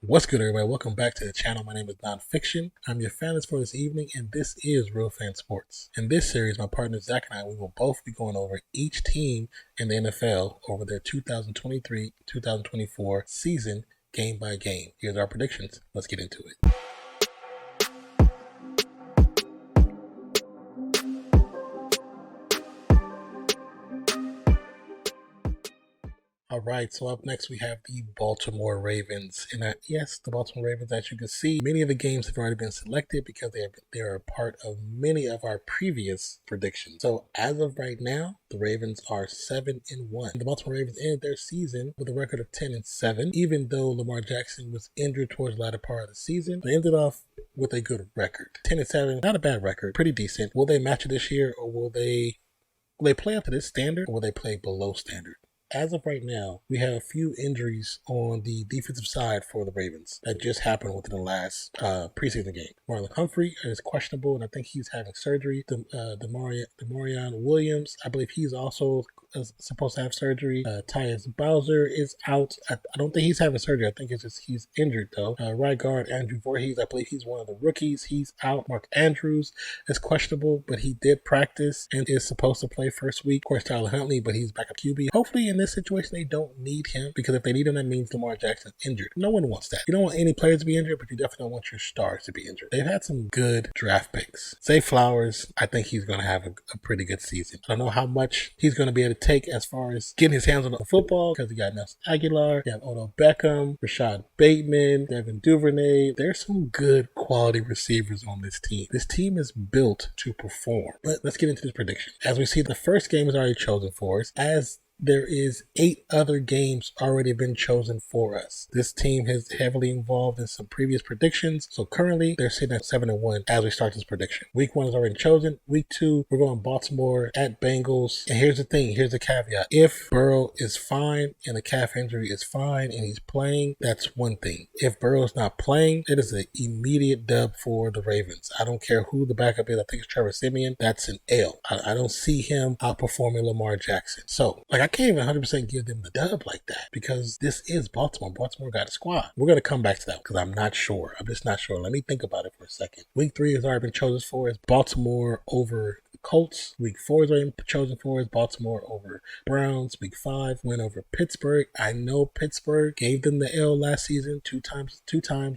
What's good, everybody? Welcome back to the channel. My name is Nonpfixion. I'm your FANALYST for this evening, and this is Real Fan Sports. In this series, my partner Zach and I, we will both be going over each team in the NFL over their 2023-2024 season, game by game. Here's our predictions. Let's get into it. All right, so up next we have the Baltimore Ravens. And yes, the Baltimore Ravens, as you can see, many of the games have already been selected because they are a part of many of our previous predictions. So as of right now, the Ravens are 7-1. The Baltimore Ravens ended their season with a record of 10-7. Even though Lamar Jackson was injured towards the latter part of the season, they ended off with a good record. 10-7, not a bad record, pretty decent. Will they match it this year, or will they play up to this standard, or will they play below standard? As of right now, we have a few injuries on the defensive side for the Ravens that just happened within the last preseason game. Marlon Humphrey is questionable, and I think he's having surgery. Demarion Williams, I believe he's also supposed to have surgery. Tyus Bowser is out. I don't think he's having surgery. I think it's just he's injured, though. Right guard Andrew Voorhees, I believe he's one of the rookies. He's out. Mark Andrews is questionable, but he did practice and is supposed to play first week. Of course, Tyler Huntley, but he's backup QB. Hopefully, in this situation, they don't need him, because if they need him, that means Lamar Jackson's injured. No one wants that. You don't want any players to be injured, but you definitely don't want your stars to be injured. They've had some good draft picks. Zay Flowers, I think he's going to have a pretty good season. I don't know how much he's going to be able to take as far as getting his hands on the football, because you got Nelson Aguilar, you have Odell Beckham, Rashad Bateman, Devin Duvernay. There's some good quality receivers on this team. This team is built to perform. But let's get into this prediction. As we see, the first game is already chosen for us. As there is 8 other games already been chosen for us. This team has heavily involved in some previous predictions. So currently they're sitting at 7-1 as we start this prediction. Week 1 is already chosen. Week 2, we're going Baltimore at Bengals. And here's the thing, here's the caveat. If Burrow is fine and the calf injury is fine and he's playing, that's one thing. If Burrow's not playing, it is an immediate dub for the Ravens. I don't care who the backup is. I think it's Trevor Siemian. That's an L. I don't see him outperforming Lamar Jackson. So, I can't even 100% give them the dub like that, because this is Baltimore. Baltimore got a squad. We're going to come back to that because I'm not sure. I'm just not sure. Let me think about it for a second. Week 3 has already been chosen for us. Baltimore over Colts. Week 4 is already chosen for us. Baltimore over Browns. Week 5 went over Pittsburgh. I know Pittsburgh gave them the L last season two times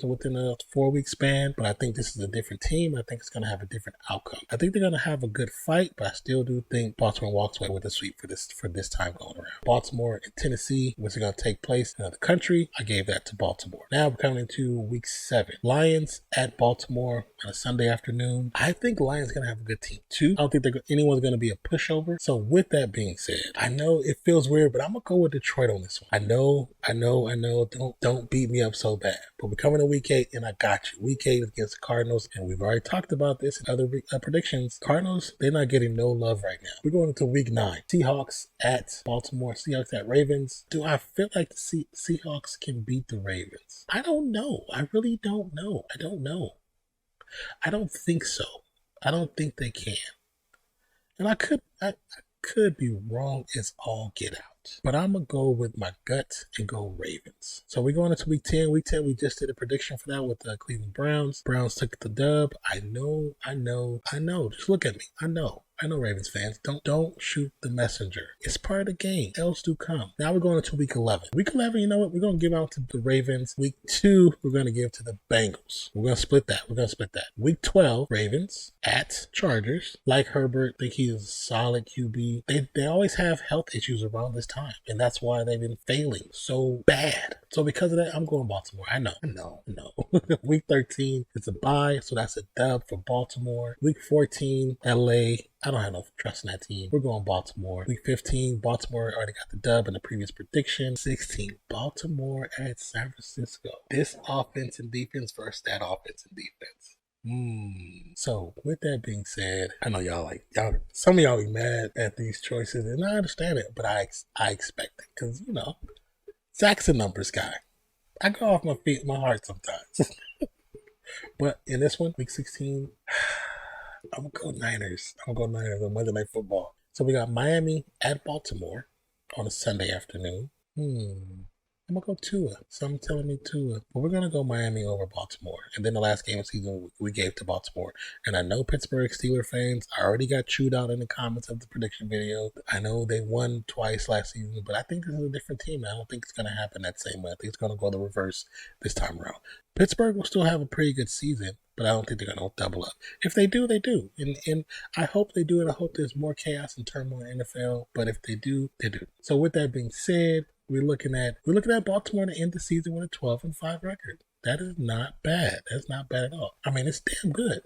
within a 4-week span, but I think this is a different team. I think it's going to have a different outcome. I think they're going to have a good fight, but I still do think Baltimore walks away with a sweep for this time going around. Baltimore and Tennessee, which is going to take place in another country, I gave that to Baltimore. Now we're coming into week 7. Lions at Baltimore on a Sunday afternoon. I think Lions going to have a good team too. I don't think anyone's going to be a pushover. So with that being said, I know it feels weird, but I'm going to go with Detroit on this one. I know. Don't beat me up so bad. But we're coming to week 8 and I got you. Week 8 against the Cardinals, and we've already talked about this in other predictions. Cardinals, they're not getting no love right now. We're going into week 9. Seahawks at Baltimore, Seahawks at Ravens. Do I feel like the Seahawks can beat the Ravens? I don't know. I really don't know. I don't know. I don't think so. I don't think they can. And I could be wrong as all get out. But I'm going to go with my gut and go Ravens. So we're going into week 10. Week 10, we just did a prediction for that with the Cleveland Browns. Browns took the dub. I know. Just look at me. I know, Ravens fans. Don't shoot the messenger. It's part of the game. Else do come. Now we're going into week 11. Week 11, you know what? We're going to give out to the Ravens. Week 2, we're going to give to the Bengals. We're going to split that. Week 12, Ravens at Chargers. Like Herbert, think he's a solid QB. They always have health issues around this time, and that's why they've been failing so bad. So because of that, I'm going Baltimore. I know. Week 13, it's a bye, so that's a dub for Baltimore. Week 14, LA. I don't have no trust in that team. We're going Baltimore. Week 15, Baltimore already got the dub in the previous prediction. 16, Baltimore at San Francisco. This offense and defense versus that offense and defense. So with that being said, I know some of y'all be mad at these choices, and I understand it, but I expect it, because Zach's a numbers guy. I go off my heart sometimes. But in this one, week 16, I'm going to go Niners. on Monday Night Football. So we got Miami at Baltimore on a Sunday afternoon. I'm going to go Tua. Some telling me Tua. But we're going to go Miami over Baltimore. And then the last game of the season we gave to Baltimore. And I know Pittsburgh Steelers fans already got chewed out in the comments of the prediction video. I know they won twice last season, but I think this is a different team. I don't think it's going to happen that same way. I think it's going to go the reverse this time around. Pittsburgh will still have a pretty good season, but I don't think they're going to double up. If they do, they do. And I hope they do, and I hope there's more chaos and turmoil in the NFL. But if they do, they do. So with that being said, we're looking at Baltimore to end the season with a 12-5 record. That is not bad. That's not bad at all. I mean, it's damn good.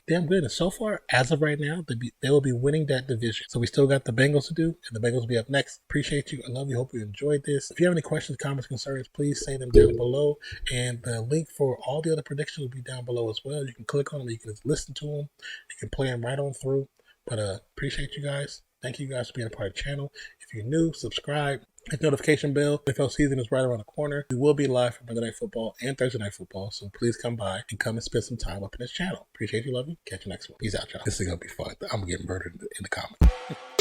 Damn good. And so far, as of right now, they will be winning that division. So we still got the Bengals to do, and the Bengals will be up next. Appreciate you. I love you. Hope you enjoyed this. If you have any questions, comments, concerns, please say them down below. And the link for all the other predictions will be down below as well. You can click on them. You can listen to them. You can play them right on through. But appreciate you guys. Thank you guys for being a part of the channel. If you're new, subscribe. Hit the notification bell. NFL season is right around the corner. We will be live for Monday Night Football and Thursday Night Football, so please come by and come and spend some time up in this channel. Appreciate you, love you. Catch you next one. Peace out, y'all. This is going to be fun. I'm going to get murdered in the comments.